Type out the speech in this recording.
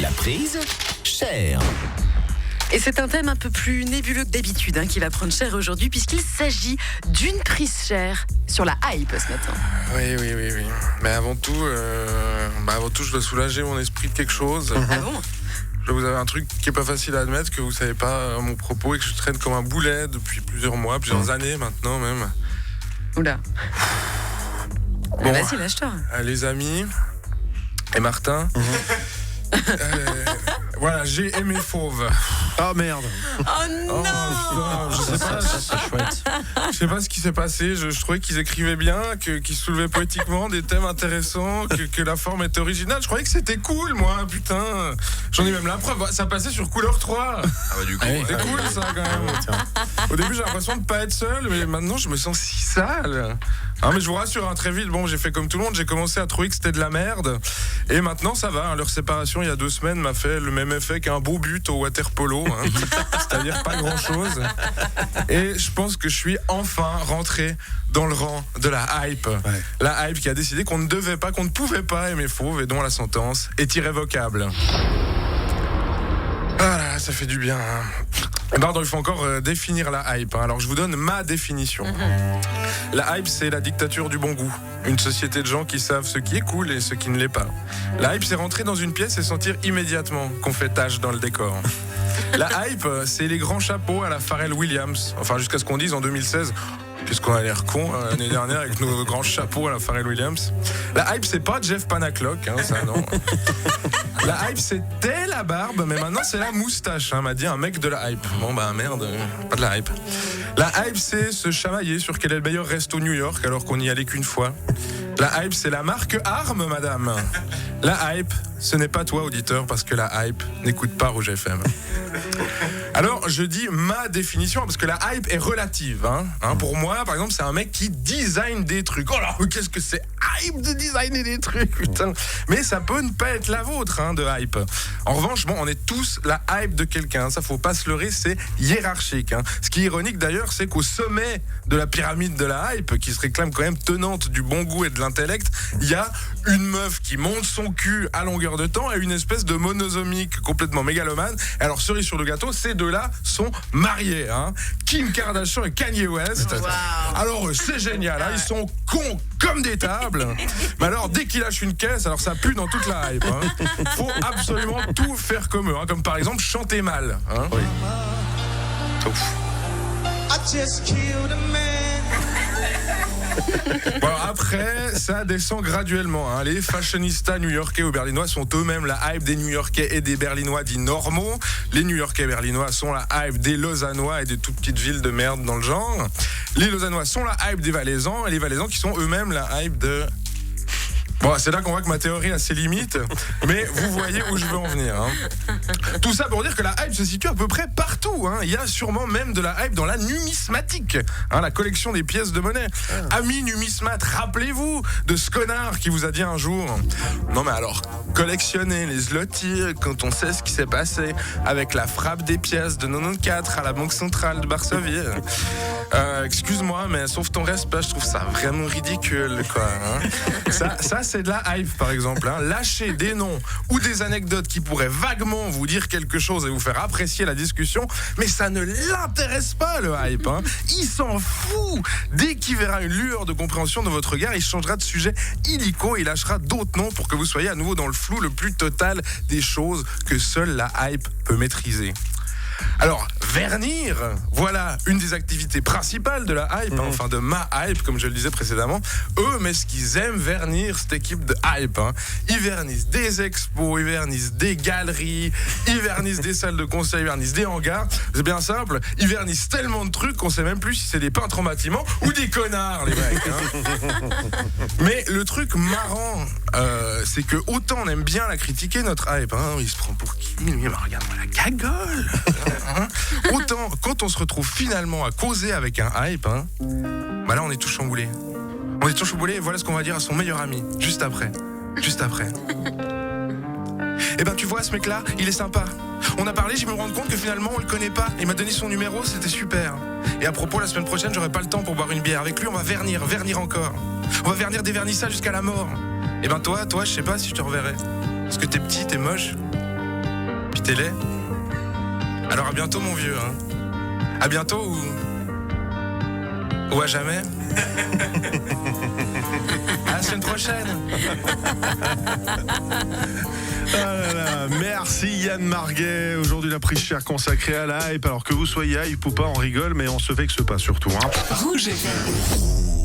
La prise chère. Et c'est un thème un peu plus nébuleux que d'habitude qui va prendre cher aujourd'hui, puisqu'il s'agit d'une prise chère sur la hype ce matin. Oui. Mais avant tout, je dois soulager mon esprit de quelque chose. Ah bon ? Vous avez un truc qui est pas facile à admettre, que vous savez pas mon propos et que je traîne comme un boulet depuis plusieurs mois, plusieurs années maintenant même. Oula. Bon, vas-y, lâche-toi. Les amis et Martin. Voilà, j'ai aimé Fauve. Oh merde. Oh non. Je sais pas ce qui s'est passé. Je trouvais qu'ils écrivaient bien, qu'ils soulevaient poétiquement des thèmes intéressants, que la forme était originale. Je croyais que c'était cool, moi, putain. J'en ai même la preuve. Ça passait sur Couleur 3. Ah bah du coup, c'est cool ça quand même. Au début, j'ai l'impression de pas être seul, mais maintenant, je me sens si sale. Mais je vous rassure, très vite, j'ai fait comme tout le monde. J'ai commencé à trouver que c'était de la merde. Et maintenant, ça va. Leur séparation, il y a 2 semaines, m'a fait le même effet qu'un beau but au water polo. C'est-à-dire pas grand-chose. Et je pense que je suis enfin rentré dans le rang de la hype. Ouais. La hype qui a décidé qu'on ne devait pas, qu'on ne pouvait pas aimer Fauve et dont la sentence est irrévocable. Voilà, ça fait du bien. Pardon, il faut encore définir la hype. Alors, je vous donne ma définition. La hype, c'est la dictature du bon goût. Une société de gens qui savent ce qui est cool et ce qui ne l'est pas. La hype, c'est rentrer dans une pièce et sentir immédiatement qu'on fait tache dans le décor. La hype, c'est les grands chapeaux à la Pharrell Williams. Enfin, jusqu'à ce qu'on dise en 2016... Puisqu'on a l'air con l'année dernière avec nos grands chapeaux à la Pharrell Williams. La hype, c'est pas Jeff Panaclock, ça non. La hype, c'était la barbe, mais maintenant c'est la moustache, m'a dit un mec de la hype. Bon merde, pas de la hype. La hype, c'est se chamailler sur quel est le meilleur resto New York alors qu'on n'y allait qu'une fois. La hype, c'est la marque Arme, madame. La hype, ce n'est pas toi, auditeur, parce que la hype n'écoute pas Rouge FM. Alors, je dis ma définition, parce que la hype est relative. Pour moi, par exemple, c'est un mec qui design des trucs. Oh là, qu'est-ce que c'est hype de designer des trucs, putain. Mais ça peut ne pas être la vôtre, de hype. En revanche, on est tous la hype de quelqu'un. Ça, faut pas se leurrer, c'est hiérarchique. Ce qui est ironique, d'ailleurs, c'est qu'au sommet de la pyramide de la hype, qui se réclame quand même tenante du bon goût et de l'intellect, il y a une meuf qui monte son cul à longueur de temps et une espèce de monosomique complètement mégalomane. Alors, cerise sur le gâteau, ces deux-là sont mariés. Kim Kardashian et Kanye West. Wow. Alors, c'est génial. Ils sont cons comme des tables. Mais alors, dès qu'ils lâchent une caisse, alors ça pue dans toute la hype. Faut absolument tout faire comme eux. Comme par exemple, chanter mal. Oui. Bon, après, ça descend graduellement. Les fashionistas new-yorkais ou berlinois sont eux-mêmes la hype des new-yorkais et des berlinois dits normaux. Les new-yorkais et berlinois sont la hype des lausannois et des toutes petites villes de merde dans le genre. Les lausannois sont la hype des valaisans et les valaisans qui sont eux-mêmes la hype de... Bon, c'est là qu'on voit que ma théorie a ses limites, mais vous voyez où je veux en venir. Tout ça pour dire que la hype se situe à peu près partout. Il y a sûrement même de la hype dans la numismatique, la collection des pièces de monnaie. Amis numismates, rappelez-vous de ce connard qui vous a dit un jour « Non mais alors, collectionner les zlotys quand on sait ce qui s'est passé avec la frappe des pièces de 94 à la Banque Centrale de Varsovie. Excuse-moi, mais sauf ton respect, je trouve ça vraiment ridicule, quoi. Ça, c'est de la hype, par exemple. Lâcher des noms ou des anecdotes qui pourraient vaguement vous dire quelque chose et vous faire apprécier la discussion, mais ça ne l'intéresse pas, le hype. Il s'en fout. Dès qu'il verra une lueur de compréhension dans votre regard, il changera de sujet illico et il lâchera d'autres noms pour que vous soyez à nouveau dans le flou le plus total des choses que seule la hype peut maîtriser. Alors, vernir, voilà une des activités principales de la hype, de ma hype, comme je le disais précédemment. Eux, mais ce qu'ils aiment vernir, cette équipe de hype. Ils vernissent des expos, ils vernissent des galeries, ils vernissent des salles de concert, ils vernissent des hangars. C'est bien simple, ils vernissent tellement de trucs qu'on sait même plus si c'est des peintres en bâtiment ou des connards, les mecs. Mais le truc marrant, c'est que autant on aime bien la critiquer, notre hype. Il se prend pour qui ? Mais regarde-moi la cagole. Autant quand on se retrouve finalement à causer avec un hype, là on est tout chamboulé. On est tout chamboulé et voilà ce qu'on va dire à son meilleur ami juste après. Eh ben tu vois, ce mec-là, il est sympa. On a parlé, je me rends compte que finalement on le connaît pas. Il m'a donné son numéro, c'était super. Et à propos, la semaine prochaine, j'aurai pas le temps pour boire une bière avec lui. On va vernir encore. On va vernir des vernissages jusqu'à la mort. Eh ben toi, je sais pas si je te reverrai. Parce que t'es petit, t'es moche. télé. Alors à bientôt mon vieux. Hein. À bientôt ou à jamais. À la semaine prochaine. Ah là là, merci Yann Marguet. Aujourd'hui la prise chère consacrée à la hype. Alors que vous soyez hype ou pas, on rigole, mais on se vexe pas surtout. Hein. Rouge FM.